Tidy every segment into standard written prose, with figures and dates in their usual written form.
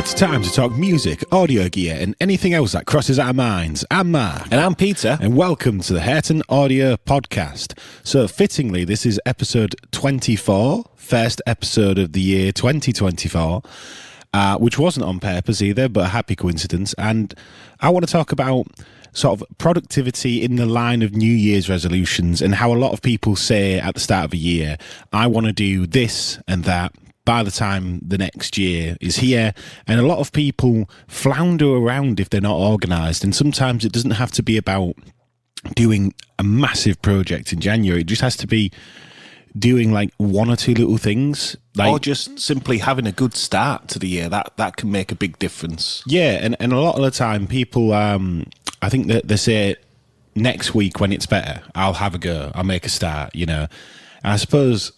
It's time to talk music, audio gear, and anything else that crosses our minds. I'm Mark. And I'm Peter. And welcome to the Hurton Audio Podcast. So, fittingly, this is episode 24, first episode of the year 2024, which wasn't on purpose either, but a happy coincidence. And I want to talk about sort of productivity in the line of New Year's resolutions and how a lot of people say at the start of a year, I want to do this and that by the time the next year is here. And a lot of people flounder around if they're not organised. And sometimes it doesn't have to be about doing a massive project in January. It just has to be doing like one or two little things. Like, or just simply having a good start to the year. That can make a big difference. Yeah, and a lot of the time people, I think that they say next week when it's better, I'll have a go, I'll make a start, you know. And I suppose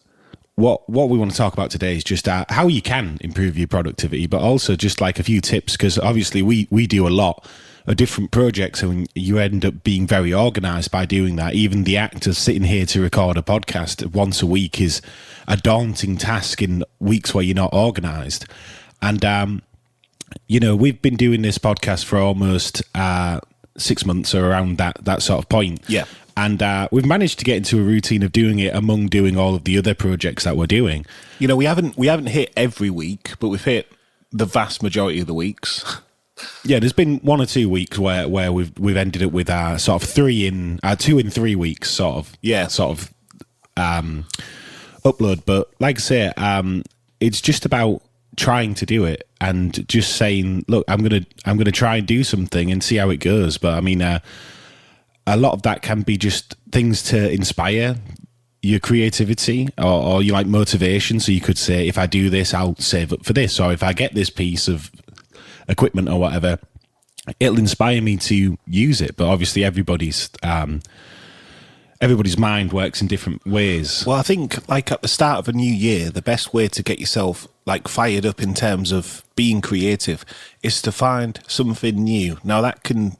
what we want to talk about today is just how you can improve your productivity, but also just like a few tips, because obviously we do a lot of different projects and you end up being very organised by doing that. Even the act of sitting here to record a podcast once a week is a daunting task in weeks where you're not organised. And, you know, we've been doing this podcast for almost 6 months or around that sort of point. Yeah. And we've managed to get into a routine of doing it among doing all of the other projects that we're doing. You know, we haven't hit every week, but we've hit the vast majority of the weeks. Yeah, there's been 1 or 2 weeks where we've ended up with sort of 2 in 3 weeks sort of upload. But like I say, it's just about trying to do it and just saying, look, I'm gonna try and do something and see how it goes. But I mean, a lot of that can be just things to inspire your creativity or your like motivation. So you could say, if I do this, I'll save up for this, or if I get this piece of equipment or whatever, it'll inspire me to use it. But obviously everybody's mind works in different ways. Well, I think like at the start of a new year, the best way to get yourself like fired up in terms of being creative is to find something new. Now that can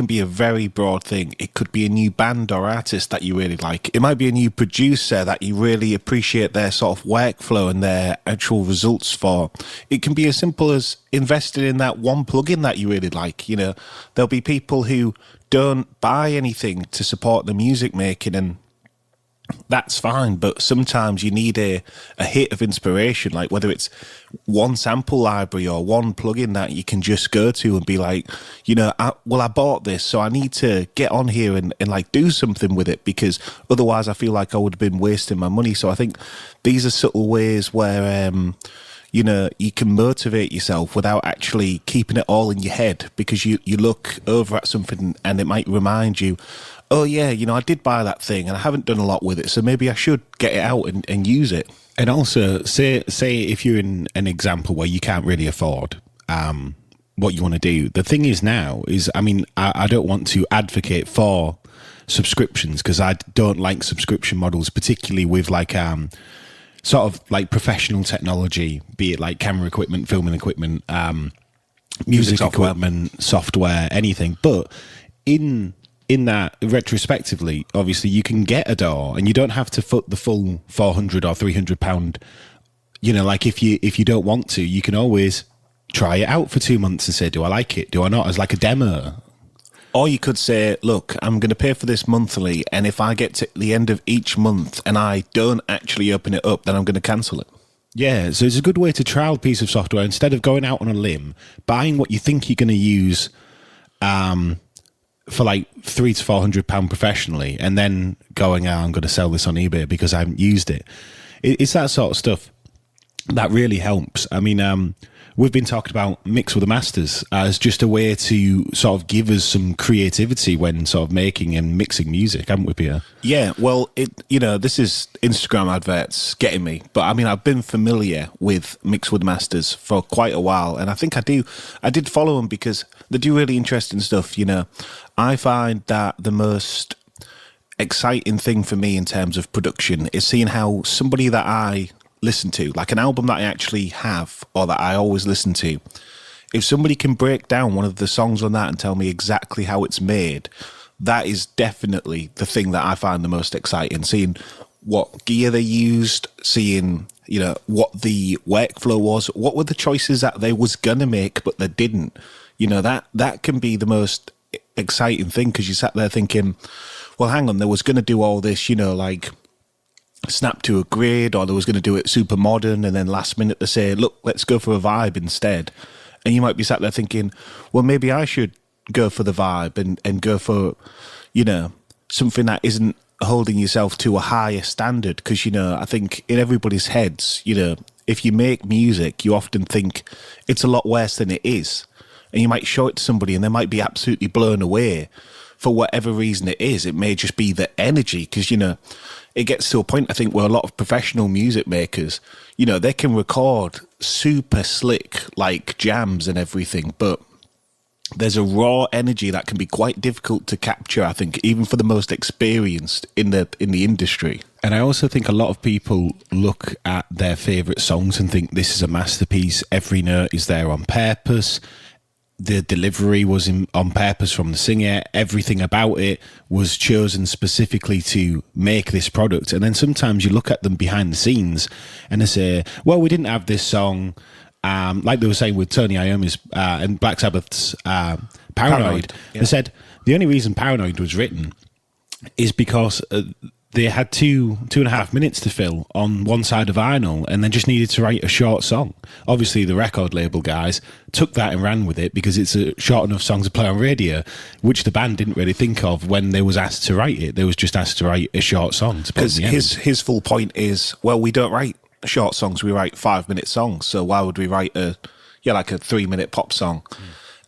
be a very broad thing. It could be a new band or artist that you really like. It might be a new producer that you really appreciate their sort of workflow and their actual results for. It can be as simple as investing in that one plugin that you really like. You know, there'll be people who don't buy anything to support the music making, and that's fine, but sometimes you need a hit of inspiration, like whether it's one sample library or one plugin that you can just go to and be like, you know, I bought this, so I need to get on here and like do something with it, because otherwise I feel like I would have been wasting my money. So I think these are subtle ways where you know, you can motivate yourself without actually keeping it all in your head, because you look over at something and it might remind you, oh yeah, you know, I did buy that thing and I haven't done a lot with it, so maybe I should get it out and use it. And also, say if you're in an example where you can't really afford what you want to do, the thing is now is, I mean, I don't want to advocate for subscriptions, because I don't like subscription models, particularly with like sort of like professional technology, be it like camera equipment, filming equipment, music equipment, software, anything. But in that, retrospectively, obviously you can get a DAW and you don't have to foot the full £400 or £300. You know, like if you don't want to, you can always try it out for 2 months and say, do I like it? Do I not? As like a demo. Or you could say, look, I'm going to pay for this monthly, and if I get to the end of each month and I don't actually open it up, then I'm going to cancel it. Yeah, so it's a good way to trial a piece of software instead of going out on a limb, buying what you think you're going to use for like £300 to £400 professionally, and then going, I'm going to sell this on eBay because I haven't used it. It's that sort of stuff that really helps. I mean, we've been talking about Mix with the Masters as just a way to sort of give us some creativity when sort of making and mixing music, haven't we, Peter? Yeah, well, this is Instagram adverts getting me, but I mean, I've been familiar with Mix with Masters for quite a while, and I think I did follow them because they do really interesting stuff. You know, I find that the most exciting thing for me in terms of production is seeing how somebody that I listen to, like an album that I actually have or that I always listen to, if somebody can break down one of the songs on that and tell me exactly how it's made, that is definitely the thing that I find the most exciting. Seeing what gear they used, seeing you know, what the workflow was, what were the choices that they was gonna make but they didn't. You know, that can be the most exciting thing, because you sat there thinking, well, hang on, they was gonna do all this, you know, like snap to a grid, or they was gonna do it super modern, and then last minute they say, look, let's go for a vibe instead. And you might be sat there thinking, well, maybe I should go for the vibe and go for, you know, something that isn't holding yourself to a higher standard. Because, you know, I think in everybody's heads, you know, if you make music, you often think it's a lot worse than it is. And you might show it to somebody and they might be absolutely blown away for whatever reason it is. It may just be the energy, because, you know, it gets to a point, I think, where a lot of professional music makers, you know, they can record super slick, like jams and everything, but there's a raw energy that can be quite difficult to capture, I think, even for the most experienced in the industry. And I also think a lot of people look at their favourite songs and think this is a masterpiece. Every note is there on purpose. The delivery was on purpose from the singer. Everything about it was chosen specifically to make this product. And then sometimes you look at them behind the scenes and they say, well, we didn't have this song. Like they were saying with Tony Iommi's and Black Sabbath's Paranoid. Yeah. They said the only reason Paranoid was written is because they had 2.5 minutes to fill on one side of vinyl, and they just needed to write a short song. Obviously, the record label guys took that and ran with it because it's a short enough song to play on radio, which the band didn't really think of when they was asked to write it. They was just asked to write a short song. Because his full point is, well, we don't write short songs, we write 5-minute songs. So why would we write a 3-minute pop song?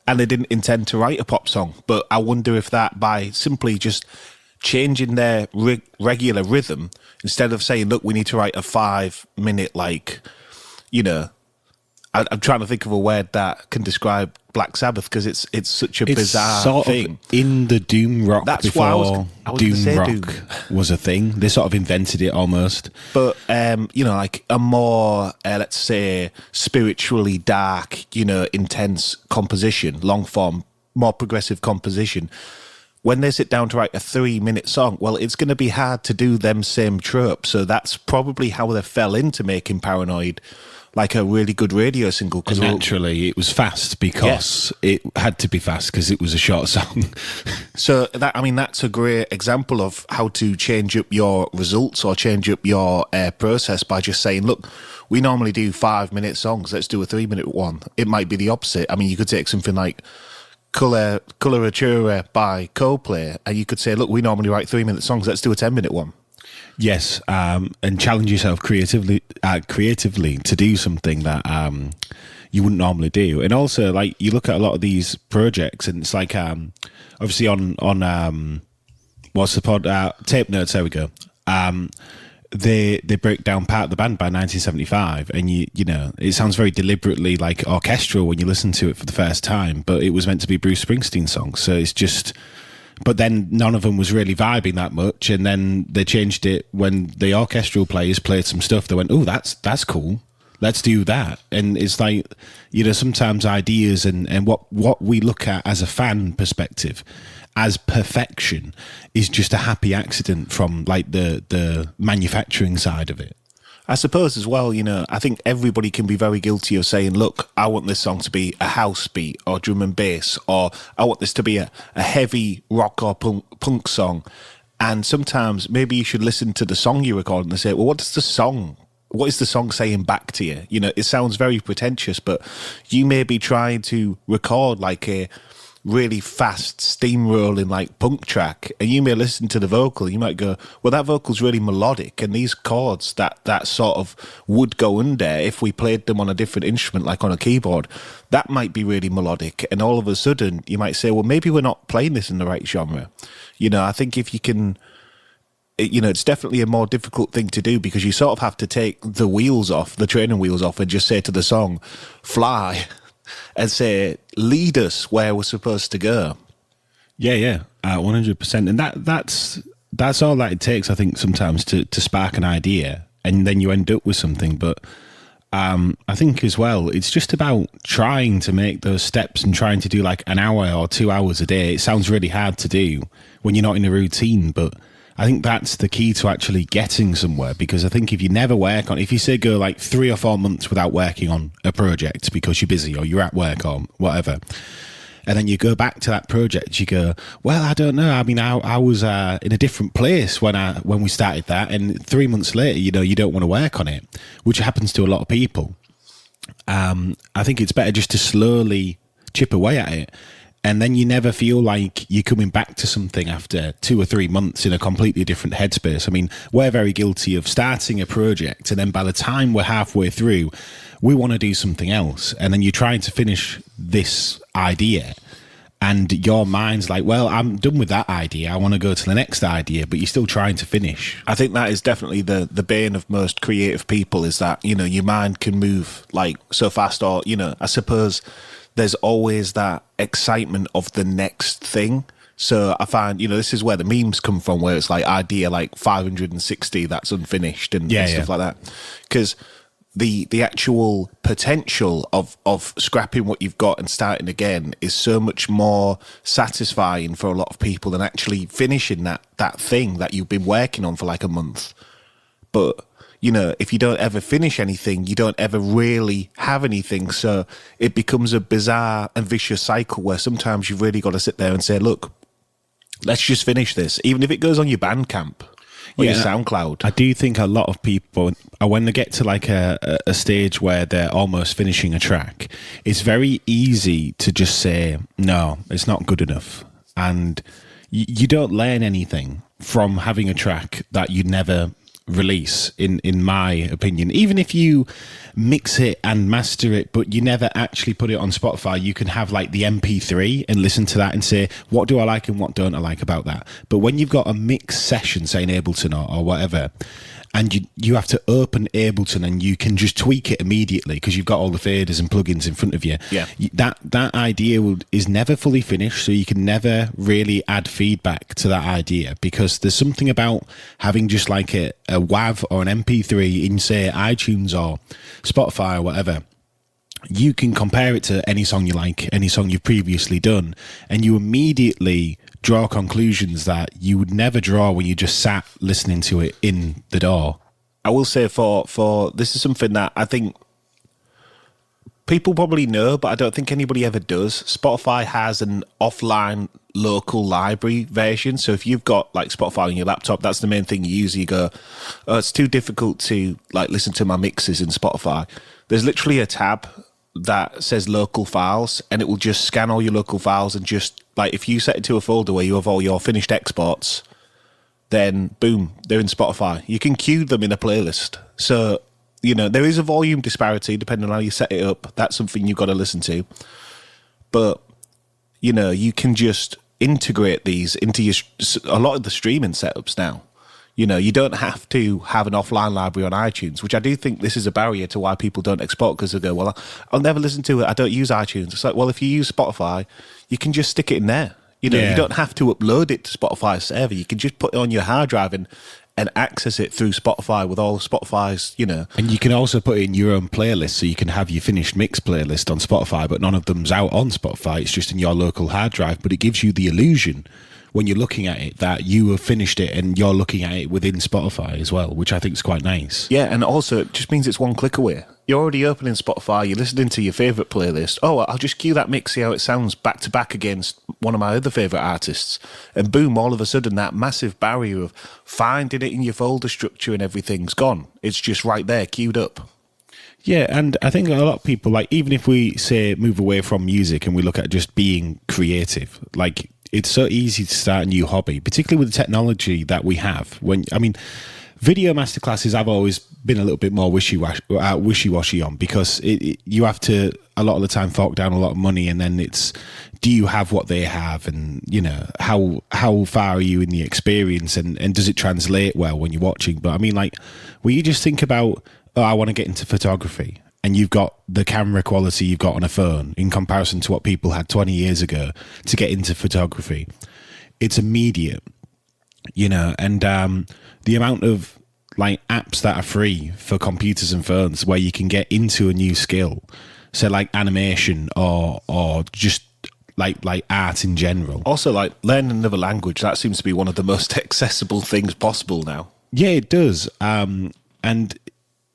And they didn't intend to write a pop song. But I wonder if that, by simply just changing their regular rhythm, instead of saying, look, we need to write a 5-minute, like, you know, I'm trying to think of a word that can describe Black Sabbath, because it's such a bizarre sort thing. Of in the doom rock. That's before why I was doom rock doom was a thing. They sort of invented it almost. But you know, like a more let's say spiritually dark, you know, intense composition, long form, more progressive composition. When they sit down to write a 3-minute song, well, it's going to be hard to do them same tropes. So that's probably how they fell into making Paranoid like a really good radio single. Because naturally, it was fast because it had to be fast because it was a short song. So that's a great example of how to change up your results or change up your process by just saying, look, we normally do 5-minute songs. Let's do a 3-minute one. It might be the opposite. I mean, you could take something like Coloratura by Coldplay, and you could say, look, we normally write 3-minute songs. Let's do a 10-minute one. Yes, and challenge yourself creatively to do something that you wouldn't normally do. And also, like, you look at a lot of these projects, and it's like obviously on what's the pod Tape Notes. There we go. They break down Part of the Band by 1975, and you know, it sounds very deliberately like orchestral when you listen to it for the first time, but it was meant to be Bruce Springsteen songs, so it's just. But then none of them was really vibing that much, and then they changed it when the orchestral players played some stuff. They went, "Oh, that's cool. Let's do that." And it's like, you know, sometimes ideas and what we look at as a fan perspective as perfection is just a happy accident from like the manufacturing side of it. I suppose as well, you know, I think everybody can be very guilty of saying, look, I want this song to be a house beat or drum and bass, or I want this to be a heavy rock or punk song. And sometimes maybe you should listen to the song you record and say, well, what is the song saying back to you? You know, it sounds very pretentious, but you may be trying to record like a really fast steamrolling like punk track, and you may listen to the vocal, you might go, well, that vocal's really melodic, and these chords that sort of would go under if we played them on a different instrument, like on a keyboard, that might be really melodic. And all of a sudden you might say, well, maybe we're not playing this in the right genre. You know, I think if you can, you know, it's definitely a more difficult thing to do, because you sort of have to take the training wheels off, and just say to the song, fly, and say, lead us where we're supposed to go. Yeah, 100%. And that's all that it takes, I think, sometimes to spark an idea, and then you end up with something. But I think as well, it's just about trying to make those steps and trying to do like an hour or 2 hours a day. It sounds really hard to do when you're not in a routine, but I think that's the key to actually getting somewhere, because I think if you never work on, if you say go like 3 or 4 months without working on a project because you're busy or you're at work or whatever, and then you go back to that project, you go, well, I don't know. I mean, I was in a different place when we started that, and 3 months later, you know, you don't want to work on it, which happens to a lot of people. I think it's better just to slowly chip away at it, and then you never feel like you're coming back to something after 2 or 3 months in a completely different headspace. I mean, we're very guilty of starting a project, and then by the time we're halfway through, we want to do something else, and then you're trying to finish this idea, and your mind's like, well, I'm done with that idea, I want to go to the next idea, but you're still trying to finish. I think that is definitely the bane of most creative people, is that, you know, your mind can move like so fast, or, you know, I suppose there's always that excitement of the next thing. So I find, you know, this is where the memes come from, where it's like idea like 560 that's unfinished and stuff like that. Because the actual potential of scrapping what you've got and starting again is so much more satisfying for a lot of people than actually finishing that thing that you've been working on for like a month. But, you know, if you don't ever finish anything, you don't ever really have anything. So it becomes a bizarre and vicious cycle where sometimes you've really got to sit there and say, look, let's just finish this, even if it goes on your Bandcamp or your SoundCloud. I do think a lot of people, when they get to like a stage where they're almost finishing a track, it's very easy to just say, no, it's not good enough. And you don't learn anything from having a track that you never release, in my opinion. Even if you mix it and master it, but you never actually put it on Spotify, you can have like the MP3 and listen to that and say, what do I like and what don't I like about that? But when you've got a mix session, say in Ableton or whatever, and you have to open Ableton and you can just tweak it immediately because you've got all the faders and plugins in front of you. Yeah. That idea is never fully finished, so you can never really add feedback to that idea, because there's something about having just like a WAV or an MP3 in, say, iTunes or Spotify or whatever. You can compare it to any song you like, any song you've previously done, and you immediately draw conclusions that you would never draw when you just sat listening to it in the door. I will say for this is something that I think people probably know, but I don't think anybody ever does. Spotify has an offline local library version. So if you've got like Spotify on your laptop, that's the main thing you use. You go, oh, it's too difficult to like listen to my mixes in Spotify. There's literally a tab that says local files, and it will just scan all your local files, and just like if you set it to a folder where you have all your finished exports, then boom, they're in Spotify. You can queue them in a playlist. So, you know, there is a volume disparity depending on how you set it up. That's something you've got to listen to. But, you know, you can just integrate these into a lot of the streaming setups now. You know, you don't have to have an offline library on iTunes, which I do think this is a barrier to why people don't export, because they go, well, I'll never listen to it, I don't use iTunes. It's like, well, if you use Spotify, you can just stick it in there. You know, you don't have to upload it to Spotify's server. You can just put it on your hard drive and access it through Spotify with all of Spotify's, you know. And you can also put it in your own playlist, so you can have your finished mix playlist on Spotify, but none of them's out on Spotify. It's just in your local hard drive, but it gives you the illusion when you're looking at it that you have finished it and you're looking at it within Spotify as well, which I think is quite nice. Yeah, and also it just means it's one click away. You're already opening Spotify, you're listening to your favourite playlist. Oh, I'll just cue that mix, see how it sounds back to back against one of my other favourite artists. And boom, all of a sudden that massive barrier of finding it in your folder structure and everything's gone. It's just right there, queued up. Yeah, and I think a lot of people, like, even if we say move away from music and we look at just being creative, like, it's so easy to start a new hobby, particularly with the technology that we have. Video masterclasses I've always been a little bit more wishy-washy on, because you have to, a lot of the time, fork down a lot of money, and then it's, do you have what they have, and, you know, how far are you in the experience, and does it translate well when you're watching? But I mean, like, when you just think about, oh, I want to get into photography, and you've got the camera quality you've got on a phone in comparison to what people had 20 years ago to get into photography, it's immediate, you know. And the amount of like apps that are free for computers and phones where you can get into a new skill, so like animation or just like art in general. Also, like learning another language, that seems to be one of the most accessible things possible now. Yeah, it does. And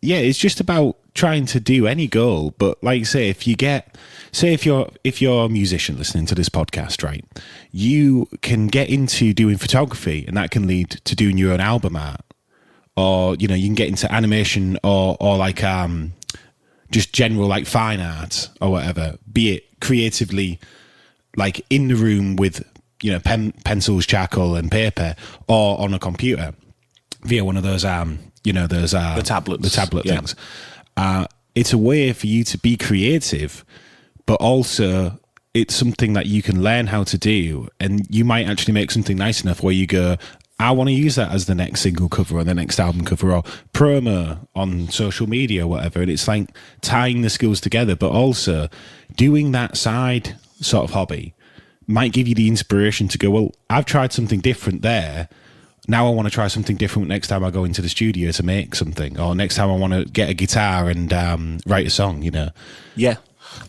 yeah, it's just about trying to do any goal. But like you say, if you're a musician listening to this podcast, right, you can get into doing photography, and that can lead to doing your own album art, or you can get into animation or like just general like fine art or whatever. Be it creatively, like in the room with pencils, charcoal, and paper, or on a computer via one of those the tablet yeah. things. It's a way for you to be creative, but also it's something that you can learn how to do, and you might actually make something nice enough where you go, I want to use that as the next single cover or the next album cover or promo on social media or whatever. And it's like tying the skills together, but also doing that side sort of hobby might give you the inspiration to go, well, I've tried something different there. Now I want to try something different next time I go into the studio to make something, or next time I want to get a guitar and write a song, Yeah.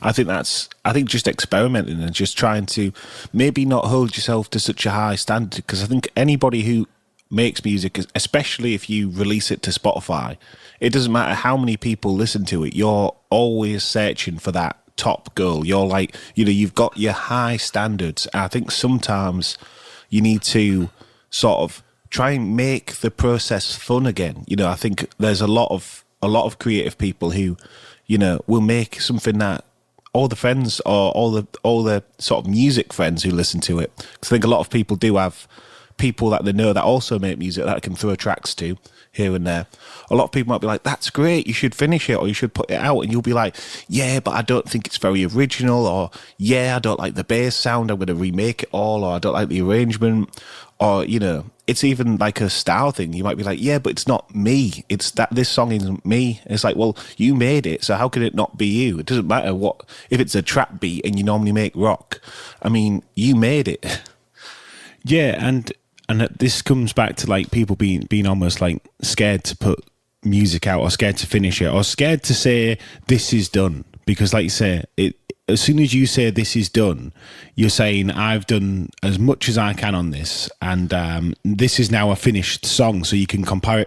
I think just experimenting and just trying to maybe not hold yourself to such a high standard, because I think anybody who makes music, especially if you release it to Spotify, it doesn't matter how many people listen to it, you're always searching for that top goal. You're like, you've got your high standards. I think sometimes you need to sort of try and make the process fun again. I think there's a lot of creative people who, will make something that all the friends or all the sort of music friends who listen to it. Because I think a lot of people do have people that they know that also make music that can throw tracks to here and there. A lot of people might be like, that's great, you should finish it or you should put it out. And you'll be like, yeah, but I don't think it's very original, or yeah, I don't like the bass sound, I'm going to remake it all, or I don't like the arrangement, or, it's even like a style thing. You might be like, yeah, but it's not me. It's that this song isn't me. It's like, well, you made it, so how can it not be you? It doesn't matter if it's a trap beat and you normally make rock. I mean, you made it. Yeah, and this comes back to like people being almost like scared to put music out, or scared to finish it, or scared to say this is done, because like you say, as soon as you say this is done, you're saying I've done as much as I can on this, and this is now a finished song, so you can compare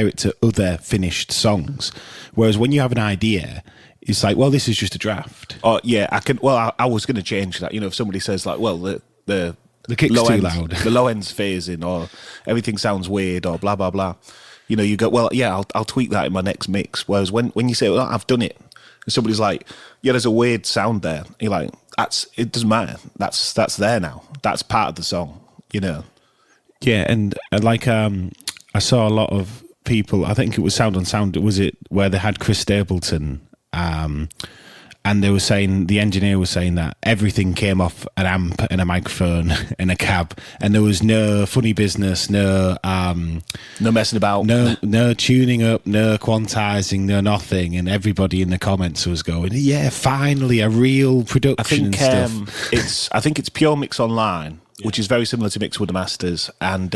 it to other finished songs. Whereas when you have an idea, it's like, well, this is just a draft. Oh yeah, I can. Well, I was going to change that. If somebody says like, well, the kick's too loud, the low end's phasing, or everything sounds weird, or blah blah blah. You go, well, yeah, I'll tweak that in my next mix. Whereas when you say, well, I've done it, and somebody's like, yeah, there's a weird sound there. You're like, it doesn't matter. That's there now. That's part of the song, Yeah, and like I saw a lot of people, I think it was Sound on Sound, was it, where they had Chris Stapleton, and they were saying, the engineer was saying that everything came off an amp and a microphone and a cab, and there was no funny business, no messing about, no tuning up, no quantizing, no nothing, and everybody in the comments was going, yeah, finally a real production and stuff. I think it's Pure Mix Online, which is very similar to Mix with the Masters, and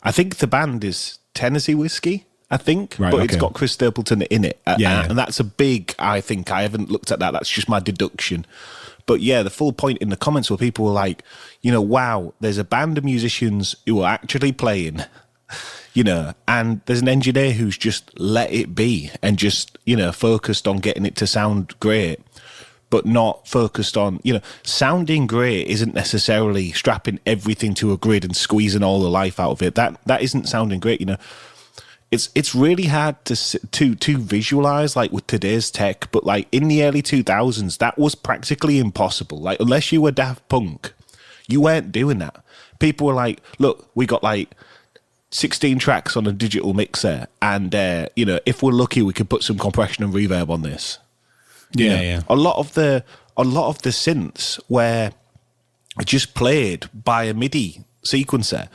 I think the band is Tennessee Whiskey, I think, right, but okay. It's got Chris Stapleton in it. Yeah. And that's a big, I think, I haven't looked at that, that's just my deduction. But yeah, the full point in the comments where people were like, wow, there's a band of musicians who are actually playing, and there's an engineer who's just let it be and just, focused on getting it to sound great, but not focused on, sounding great isn't necessarily strapping everything to a grid and squeezing all the life out of it. That isn't sounding great, It's really hard to visualize, like, with today's tech, but like in the early 2000s, that was practically impossible. Like, unless you were Daft Punk, you weren't doing that. People were like, look, we got like 16 tracks on a digital mixer, and if we're lucky, we could put some compression and reverb on this. Yeah. A lot of the synths were just played by a MIDI sequencer,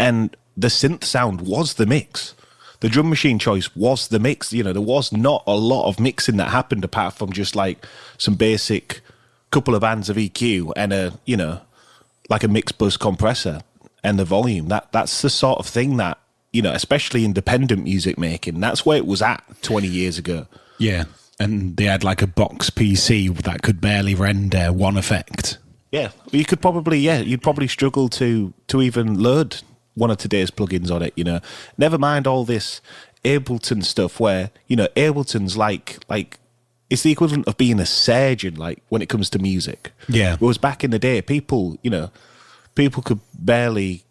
and the synth sound was the mix. The drum machine choice was the mix. There was not a lot of mixing that happened apart from just like some basic couple of bands of EQ and like a mix bus compressor and the volume. That's the sort of thing that, especially independent music making, that's where it was at 20 years ago. Yeah. And they had like a box PC that could barely render one effect. Yeah, you could probably, you'd probably struggle to even load one of today's plugins on it. Never mind all this Ableton stuff where Ableton's like it's the equivalent of being a surgeon, like when it comes to music. Yeah. Whereas back in the day, people could barely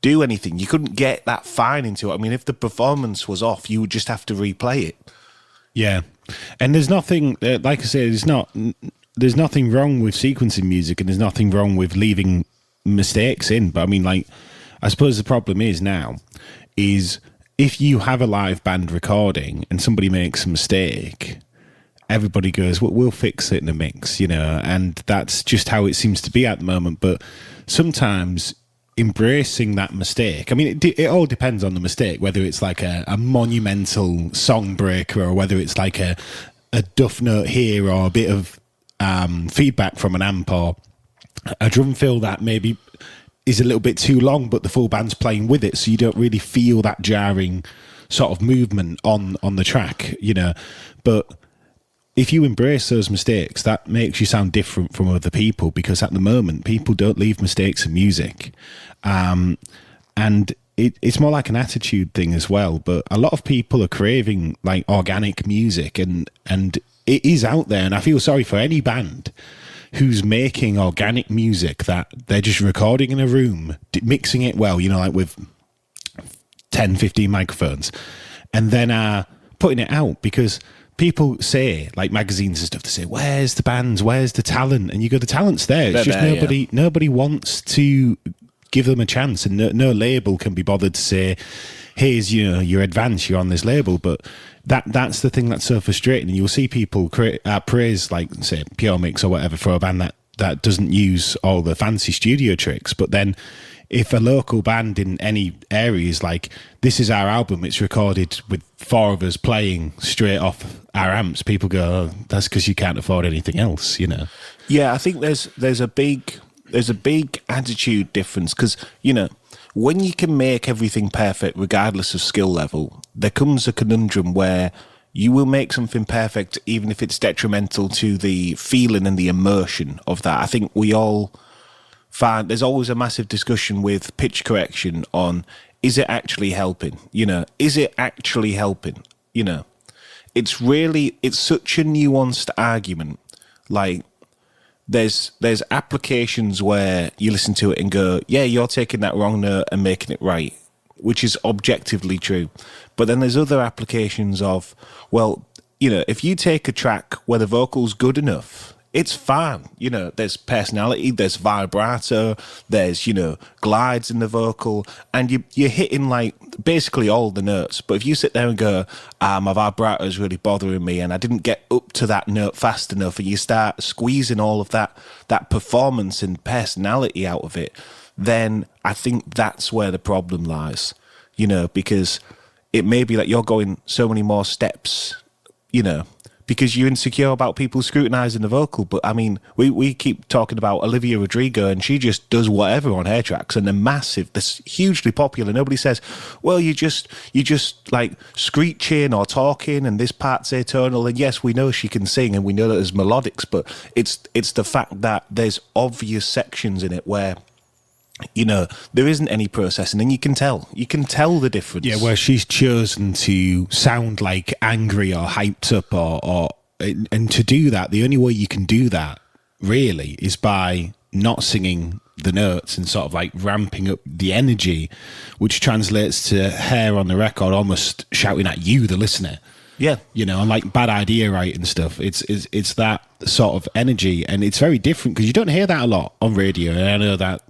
do anything. You couldn't get that fine into it. I mean, if the performance was off, you would just have to replay it. Yeah, and there's nothing like I said. There's nothing wrong with sequencing music, and there's nothing wrong with leaving mistakes in. But I mean, like, I suppose the problem is now is if you have a live band recording and somebody makes a mistake, everybody goes, well, we'll fix it in the mix, and that's just how it seems to be at the moment. But sometimes embracing that mistake, I mean, it all depends on the mistake, whether it's like a monumental song breaker or whether it's like a duff note here or a bit of feedback from an amp or a drum fill that maybe is a little bit too long, but the full band's playing with it, so you don't really feel that jarring sort of movement on the track, But if you embrace those mistakes, that makes you sound different from other people, because at the moment, people don't leave mistakes in music. And it's more like an attitude thing as well. But a lot of people are craving like organic music, and it is out there. And I feel sorry for any band who's making organic music that they're just recording in a room, mixing it well, like with 10, 15 microphones, and then putting it out, because people say, like magazines and stuff, they say, where's the bands, where's the talent? And you go, the talent's there. It's just nobody wants to give them a chance, and no label can be bothered to say, here's your advance, you're on this label. But that's the thing that's so frustrating. And you'll see people praise, like, say, Pure Mix or whatever, for a band that doesn't use all the fancy studio tricks. But then if a local band in any area is like, this is our album, it's recorded with 4 of us playing straight off our amps, people go, oh, that's because you can't afford anything else, Yeah, I think there's a big attitude difference, because when you can make everything perfect regardless of skill level, there comes a conundrum where you will make something perfect even if it's detrimental to the feeling and the immersion of that. I think we all find there's always a massive discussion with pitch correction on, is it actually helping? Is it actually helping? It's such a nuanced argument. Like, there's applications where you listen to it and go, yeah, you're taking that wrong note and making it right, which is objectively true. But then there's other applications of, well, if you take a track where the vocal's good enough, it's fine. There's personality, there's vibrato, there's, glides in the vocal, and you're hitting like basically all the notes. But if you sit there and go, my vibrato is really bothering me and I didn't get up to that note fast enough, and you start squeezing all of that performance and personality out of it, then I think that's where the problem lies, because it may be that you're going so many more steps, because you're insecure about people scrutinising the vocal. But I mean, we keep talking about Olivia Rodrigo, and she just does whatever on her tracks, and they're massive, they're hugely popular. Nobody says, well, you just like screeching or talking, and this part's atonal. And yes, we know she can sing, and we know that there's melodics, but it's the fact that there's obvious sections in it where there isn't any processing, and you can tell the difference. Yeah, where she's chosen to sound like angry or hyped up, or and to do that, the only way you can do that really is by not singing the notes and sort of like ramping up the energy, which translates to her on the record almost shouting at you, the listener. Yeah, and like Bad Idea, right, and stuff. It's that sort of energy, and it's very different because you don't hear that a lot on radio. And I know that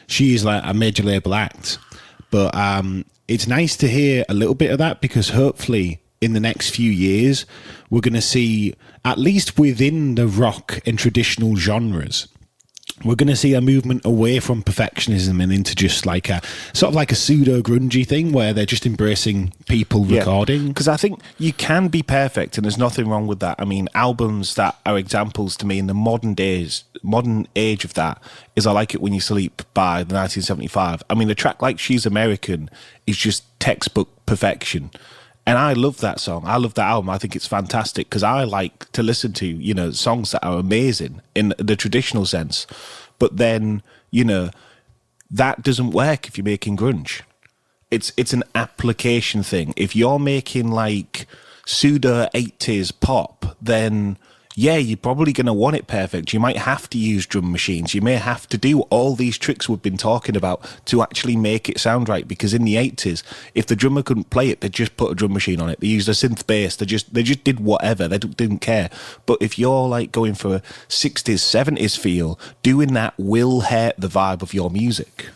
she is like a major label act, but it's nice to hear a little bit of that, because hopefully in the next few years we're going to see, at least within the rock and traditional genres, we're going to see a movement away from perfectionism and into just like a sort of like a pseudo grungy thing where they're just embracing people recording. Because I think you can be perfect, and there's nothing wrong with that. I mean, albums that are examples to me in the modern age of that is I Like It When You Sleep by the 1975. I mean, a track like She's American is just textbook perfection. And I love that song. I love that album. I think it's fantastic because I like to listen to, songs that are amazing in the traditional sense. But then, that doesn't work if you're making grunge. It's an application thing. If you're making like pseudo 80s pop, then yeah, you're probably going to want it perfect. You might have to use drum machines. You may have to do all these tricks we've been talking about to actually make it sound right. Because in the 80s, if the drummer couldn't play it, they just put a drum machine on it. They used a synth bass. They just did whatever. They didn't care. But if you're like going for a 60s, 70s feel, doing that will hurt the vibe of your music.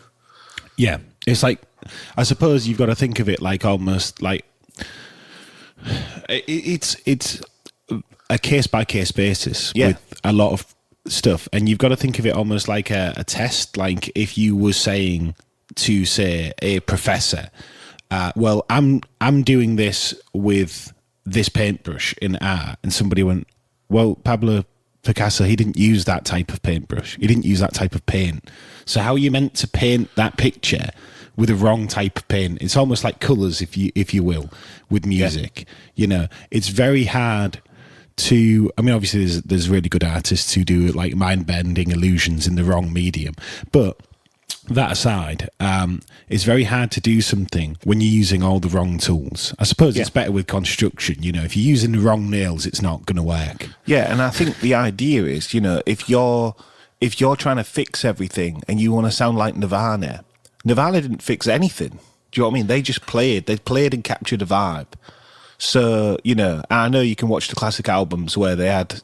Yeah, it's like, I suppose you've got to think of it like almost like it's a case-by-case basis with a lot of stuff, and you've got to think of it almost like a test. Like if you were saying to, say, a professor, well, I'm doing this with this paintbrush in art, and somebody went, well, Pablo Picasso, he didn't use that type of paintbrush. He didn't use that type of paint. So how are you meant to paint that picture with the wrong type of paint? It's almost like colours, if you will, with music. Yeah. It's very hard to, I mean, obviously there's really good artists who do like mind-bending illusions in the wrong medium, but that aside, it's very hard to do something when you're using all the wrong tools. I suppose it's better with construction. If you're using the wrong nails, it's not going to work. Yeah, and I think the idea is, if you're trying to fix everything and you want to sound like Nirvana didn't fix anything. Do you know what I mean? They just played. They played and captured a vibe. So, I know you can watch the classic albums where they had,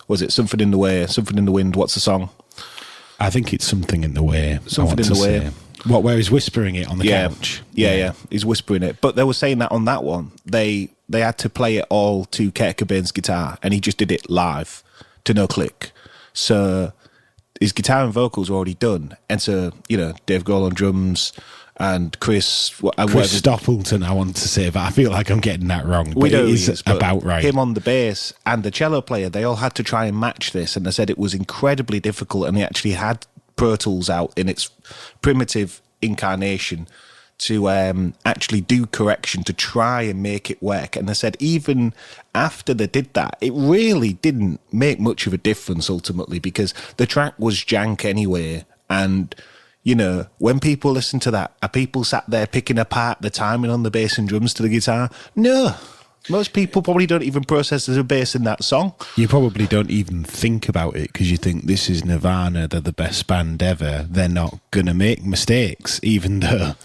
was it Something in the Way, Something in the Wind? What's the song? I think it's Something in the Way. Something in the Way. What, where he's whispering it on the couch? Yeah. He's whispering it. But they were saying that on that one, they had to play it all to Kurt Cobain's guitar, and he just did it live to no click. So his guitar and vocals were already done. And so, Dave Grohl on drums and Chris Stapleton, I want to say, but I feel like I'm getting that wrong. But it is about right. Him on the bass and the cello player, they all had to try and match this, and they said it was incredibly difficult, and they actually had Pro Tools out in its primitive incarnation to actually do correction to try and make it work. And they said even after they did that, it really didn't make much of a difference ultimately, because the track was jank anyway. And when people listen to that, are people sat there picking apart the timing on the bass and drums to the guitar? No. Most people probably don't even process there's a bass in that song. You probably don't even think about it because you think this is Nirvana, they're the best band ever. They're not going to make mistakes, even though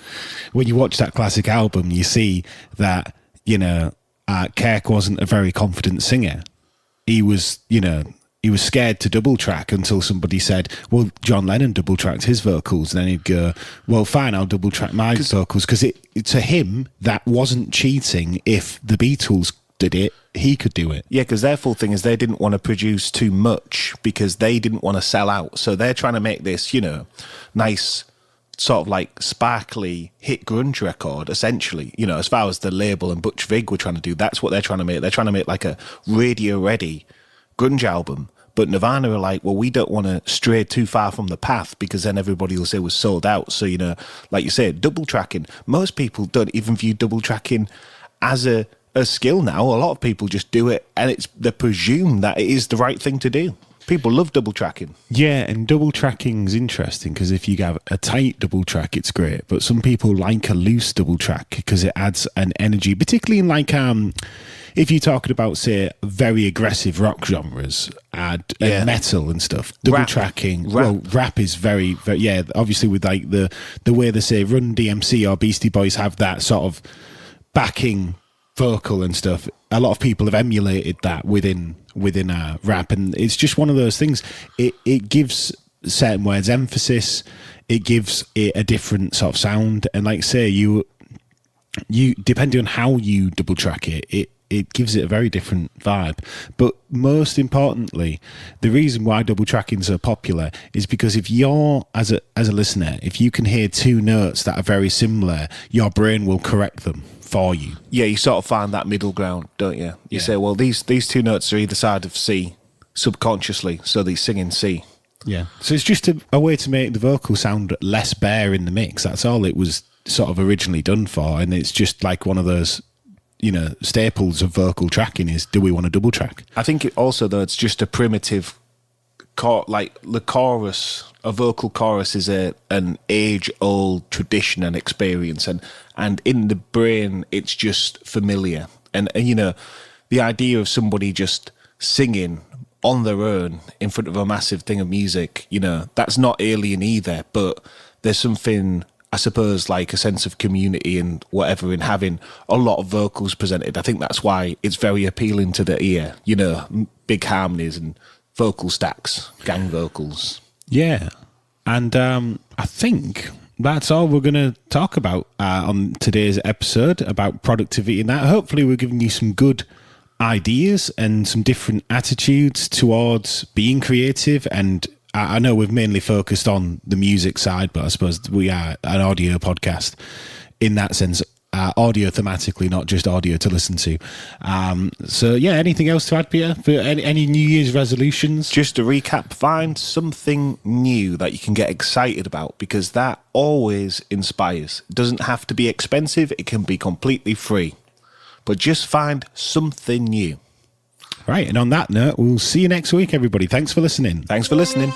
when you watch that classic album, you see that, Kirk wasn't a very confident singer. He was scared to double track until somebody said, well, John Lennon double tracked his vocals. And then he'd go, well, fine, I'll double track my vocals. Because to him, that wasn't cheating. If the Beatles did it, he could do it. Yeah, because their full thing is they didn't want to produce too much because they didn't want to sell out. So they're trying to make this, nice sort of like sparkly hit grunge record, essentially. As far as the label and Butch Vig were trying to do, that's what they're trying to make. They're trying to make like a radio-ready grunge album. But Nirvana are like, well, we don't want to stray too far from the path because then everybody will say we're sold out. So, like you said, double tracking. Most people don't even view double tracking as a skill now. A lot of people just do it, and they presume that it is the right thing to do. People love double tracking. Yeah, and double tracking is interesting because if you have a tight double track, it's great. But some people like a loose double track because it adds an energy, particularly in like if you're talking about, say, very aggressive rock genres and metal and stuff, double tracking. Well, rap is very, very, obviously with like the way they say Run DMC or Beastie Boys have that sort of backing vocal and stuff. A lot of people have emulated that within rap, and it's just one of those things. It gives certain words emphasis. It gives it a different sort of sound, and like say you depending on how you double track it gives it a very different vibe. But most importantly, the reason why double tracking is so popular is because if you're, as a listener, if you can hear two notes that are very similar, your brain will correct them for you. Yeah, you sort of find that middle ground, don't you? You say, well, these two notes are either side of C, subconsciously, so they sing in C. Yeah. So it's just a way to make the vocal sound less bare in the mix. That's all it was sort of originally done for, and it's just like one of those staples of vocal tracking is, do we want a double track? I think it's just a primitive like the chorus. A vocal chorus is an age-old tradition and experience, and in the brain it's just familiar. And the idea of somebody just singing on their own in front of a massive thing of music, that's not alien either. But there's something, I suppose, like a sense of community and whatever in having a lot of vocals presented. I think that's why it's very appealing to the ear. Big harmonies and vocal stacks, gang vocals. Yeah. And I think that's all we're going to talk about on today's episode about productivity and that. Hopefully we're giving you some good ideas and some different attitudes towards being creative. And I know we've mainly focused on the music side, but I suppose we are an audio podcast in that sense. Audio thematically, not just audio to listen to. So yeah, anything else to add, Peter, for any New Year's resolutions? Just to recap, find something new that you can get excited about, because that always inspires. It doesn't have to be expensive, it can be completely free, but just find something new. Right, and on that note, we'll see you next week, everybody. Thanks for listening. Thanks for listening.